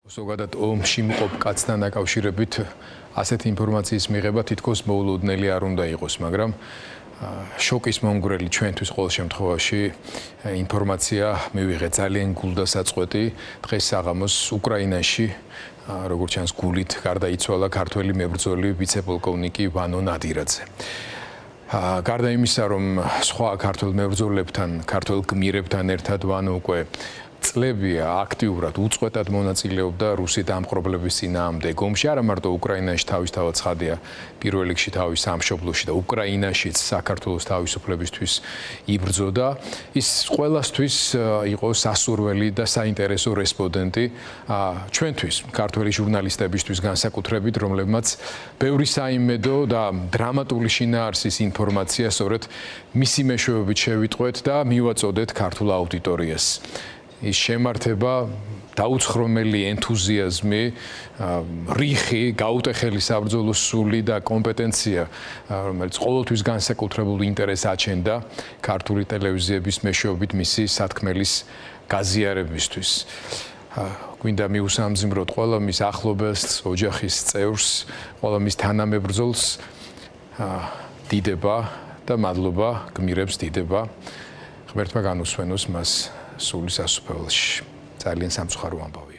ზოგადად ომში მყოფ კაცთან დაკავშირებით ასეთი ინფორმაციის მიღება თითქოს მოულოდნელი არ უნდა იყოს, მაგრამ შოკის მომგვრელი ჩვენთვის ყოველ შემთხვევაში ინფორმაცია მივიღეთ ძალიან გულდასაწყვეტი დღეს საღამოს უკრაინაში როგორც ჩანს გულით გარდაიცვალა ქართველი მებრძოლი ვიცე-პოლკოვნიკი ვანო ნადირაძე. გარდა იმისა, რომ სხვა ქართველ მებრძოლებთან, ქართველ გმირებთან ერთად ვანო უკვე წლებია აქტიურად უწყვეტად მონაწილეობდა რუსი დამპყრობლების წინააღმდეგ ომში, არა მარტო უკრაინაში თავისთავად ცხადია პირველ რიგში თავის სამშობლოში და უკრაინაშიც საქართველოს თავისუფლებისთვის იბრძოდა. ის ყველასთვის იყო სასურველი და საინტერესო რესპონდენტი ჩვენთვის, ქართველი ჟურნალისტებისთვის განსაკუთრებით, რომლებმაც ბევრი საიმედო და დრამატული შინაარსის ინფორმაცია სწორედ მისი მეშვეობით შევიტყვეთ და მივაწოდეთ ქართულ აუდიტორიას. ის შემართება, დაუცხრომელი ენთუზიაზმი, რიხი, გაუტეხელი საბრძოლო სული და კომპეტენცია, რომელიც ყოველთვის განსაკუთრებულ ინტერესს აჩენდა ქართული ტელევიზიების მეშვეობით მისი სათქმელის გაზიარებისთვის. გვინდა მიუსამძიმროთ ყველა მის ახლობელს, ოჯახის წევრს, ყველა მის თანამებრძოლს დიდება და მადლობა გმირებს დიდება. ღმერთმა განუსვენოს მას სულის ასუფეველში. ძალიან სამწუხარო ამბავია.